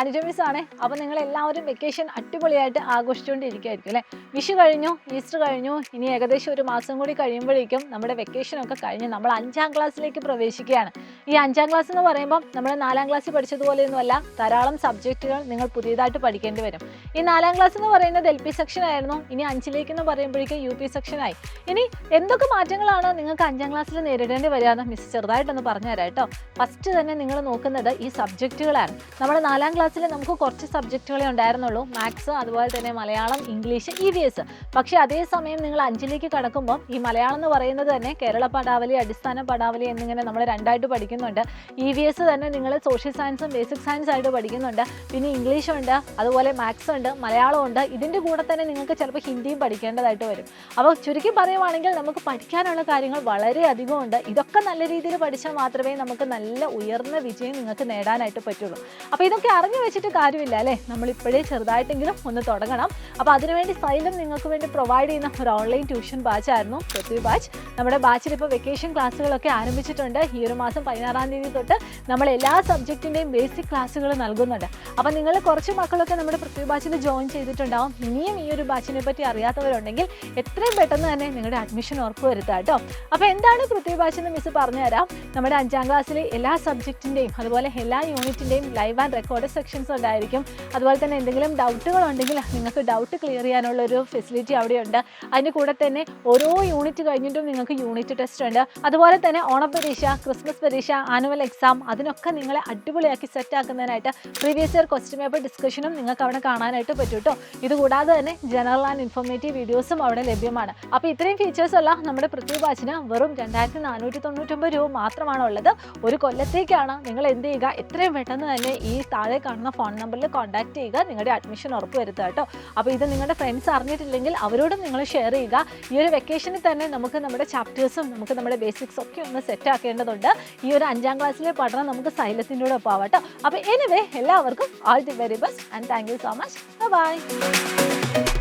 Anuja miss ആണ്. അപ്പോൾ നിങ്ങൾ എല്ലാവരും വെക്കേഷൻ അടിപൊളിയായിട്ട് ആഘോഷിച്ചുകൊണ്ടിരിക്കുകയായിരിക്കും അല്ലേ? വിഷു കഴിഞ്ഞു, ഈസ്റ്റർ കഴിഞ്ഞു, ഇനി ഏകദേശം ഒരു മാസം കൂടി കഴിയുമ്പോഴേക്കും നമ്മുടെ വെക്കേഷനൊക്കെ കഴിഞ്ഞ് നമ്മൾ 5ാം ക്ലാസ്സിലേക്ക് പ്രവേശിക്കുകയാണ്. ഈ 5ാം ക്ലാസ് എന്ന് പറയുമ്പോൾ നമ്മൾ 4ാം ക്ലാസ്സിൽ പഠിച്ചതുപോലെയൊന്നുമല്ല, ധാരാളം സബ്ജക്റ്റുകൾ നിങ്ങൾ പുതിയതായിട്ട് പഠിക്കേണ്ടി വരും. ഈ 4ാം ക്ലാസ് എന്ന് പറയുന്നത് LP സെക്ഷൻ ആയിരുന്നു. ഇനി 5ലേക്ക് എന്ന് പറയുമ്പോഴേക്കും UP സെക്ഷനായി. ഇനി എന്തൊക്കെ മാറ്റങ്ങളാണ് നിങ്ങൾക്ക് 5ാം ക്ലാസ്സിൽ നേരിടേണ്ടി വരിക എന്ന് മിസ് ചെറുതായിട്ടൊന്ന് പറഞ്ഞുതരാം കേട്ടോ. ഫസ്റ്റ് തന്നെ നിങ്ങൾ നോക്കുന്നത് ഈ സബ്ജക്റ്റുകളാണ്. നമ്മുടെ 4ാം ക്ലാസ്സിൽ നമുക്ക് കുറച്ച് സബ്ജക്റ്റുകളെ ഉണ്ടായിരുന്നുള്ളൂ, മാത്സ്, അതുപോലെ തന്നെ മലയാളം, ഇംഗ്ലീഷ്, EVS. പക്ഷേ അതേസമയം നിങ്ങൾ 5ലേക്ക് കടക്കുമ്പോൾ ഈ മലയാളം എന്ന് പറയുന്നത് തന്നെ കേരള പദാവലി, അടിസ്ഥാന പദാവലി എന്നിങ്ങനെ നമ്മൾ രണ്ടായിട്ട് പഠിക്കുന്നുണ്ട്. EVS തന്നെ നിങ്ങൾ സോഷ്യൽ സയൻസും ബേസിക് സയൻസ് ആയിട്ട് പഠിക്കുന്നുണ്ട്. പിന്നെ ഇംഗ്ലീഷ് ഉണ്ട്, അതുപോലെ മാത്സ് ഉണ്ട്, മലയാളം ഉണ്ട്. ഇതിൻ്റെ കൂടെ തന്നെ നിങ്ങൾക്ക് ചിലപ്പോൾ ഹിന്ദിയും പഠിക്കേണ്ടതായിട്ട് വരും. അപ്പോൾ ചുരുക്കി പറയുവാണെങ്കിൽ നമുക്ക് പഠിക്കാനുള്ള കാര്യങ്ങൾ വളരെ അധികമുണ്ട്. ഇതൊക്കെ നല്ല രീതിയിൽ പഠിച്ചാൽ മാത്രമേ നമുക്ക് നല്ല ഉയർന്ന വിജയം നിങ്ങൾക്ക് നേടാനായിട്ട് പറ്റുള്ളൂ. അപ്പോൾ ഇതൊക്കെ അറിഞ്ഞു വെച്ചിട്ട് കാര്യമില്ല അല്ലേ, നമ്മളിപ്പോഴേ ചെറുതായിട്ടെങ്കിലും ഒന്ന് തുടങ്ങണം. അപ്പോൾ അതിനുവേണ്ടി സൈലം നിങ്ങൾക്ക് വേണ്ടി പ്രൊവൈഡ് ചെയ്യുന്ന ഒരു ഓൺലൈൻ ട്യൂഷൻ ബാച്ചായിരുന്നു പൃഥ്വി ബാച്ച്. നമ്മുടെ ബാച്ചിൽ ഇപ്പോൾ വെക്കേഷൻ ക്ലാസ്സുകളൊക്കെ ആരംഭിച്ചിട്ടുണ്ട്. ഈ ഒരു മാസം 16ാം തീയതി തൊട്ട് നമ്മൾ എല്ലാ സബ്ജക്റ്റിൻ്റെയും ബേസിക് ക്ലാസ്സുകൾ നൽകുന്നുണ്ട്. അപ്പോൾ നിങ്ങൾ കുറച്ച് മക്കളൊക്കെ നമ്മുടെ പൃഥ്വി ബാച്ചിൽ ജോയിൻ ചെയ്തിട്ടുണ്ടാവും. ഇനിയും ഈ ഒരു ബാച്ചിനെ പറ്റി അറിയാത്തവരുണ്ടെങ്കിൽ എത്രയും പെട്ടെന്ന് തന്നെ നിങ്ങളുടെ അഡ്മിഷൻ ഉറപ്പ് വരുത്തുക കേട്ടോ. അപ്പോൾ എന്താണ് പൃഥ്വി ബാച്ച് എന്ന് മിസ് പറഞ്ഞുതരാം. നമ്മുടെ 5ാം ക്ലാസ്സിലെ എല്ലാ സബ്ജക്റ്റിൻ്റെയും അതുപോലെ എല്ലാ യൂണിറ്റിൻ്റെയും ലൈവ് ആൻഡ് റെക്കോർഡ് സെക്ഷൻസ് ഉണ്ടായിരിക്കും. അതുപോലെ തന്നെ എന്തെങ്കിലും ഡൗട്ടുകൾ ഉണ്ടെങ്കിൽ നിങ്ങൾക്ക് ഡൗട്ട് ക്ലിയർ ചെയ്യാനുള്ളൊരു ഫെസിലിറ്റി അവിടെയുണ്ട്. അതിൻ്റെ കൂടെ തന്നെ ഓരോ യൂണിറ്റ് കഴിഞ്ഞിട്ടും നിങ്ങൾക്ക് യൂണിറ്റ് ടെസ്റ്റ് ഉണ്ട്. അതുപോലെ തന്നെ ഓണപ്പരീക്ഷ, ക്രിസ്മസ് പരീക്ഷ, ആനുവൽ എക്സാം, അതിനൊക്കെ നിങ്ങളെ അടിപൊളിയാക്കി സെറ്റ് ആക്കുന്നതിനായിട്ട് പ്രീവിയസ് ഇയർ ക്വസ്റ്റ്യൻ പേപ്പർ ഡിസ്കഷനും നിങ്ങൾക്ക് അവിടെ കാണാനായിട്ട് പറ്റും കേട്ടോ. ഇതുകൂടാതെ തന്നെ ജനറൽ ആൻഡ് ഇൻഫോർമേറ്റീവ് വീഡിയോസും അവിടെ ലഭ്യമാണ്. അപ്പോൾ ഇത്രയും ഫീച്ചേഴ്സ് എല്ലാം നമ്മുടെ പൃഥ്വി ബാച്ചിന് വെറും 2499 രൂപ മാത്രമാണ് ഉള്ളത്. ഒരു കൊല്ലത്തേക്കാണ്. നിങ്ങൾ എന്ത് ചെയ്യുക, എത്രയും പെട്ടെന്ന് തന്നെ ഈ താഴെ കാണുന്ന ഫോൺ നമ്പറിൽ കോൺടാക്ട് ചെയ്യുക, നിങ്ങളുടെ അഡ്മിഷൻ ഉറപ്പ് വരുത്തുക കേട്ടോ. അപ്പോൾ ഇത് നിങ്ങളുടെ ഫ്രണ്ട്സ് അറിഞ്ഞിട്ടില്ലെങ്കിൽ അവരോടും നിങ്ങൾ ഷെയർ ചെയ്യുക. ഈ ഒരു വെക്കേഷനിൽ തന്നെ നമുക്ക് നമ്മുടെ ചാപ്റ്റേഴ്സും നമുക്ക് നമ്മുടെ ബേസിക്സ് ഒക്കെ ഒന്ന് സെറ്റ് ആക്കേണ്ടതുണ്ട്. ഈ ഒരു 5ാം ക്ലാസ്സിലെ പഠനം നമുക്ക് സൈലത്തിൻ്റെ കൂടെ പോവാം കേട്ടോ. അപ്പോൾ എനിവേ എല്ലാവർക്കും all the very best and thank you so much. By.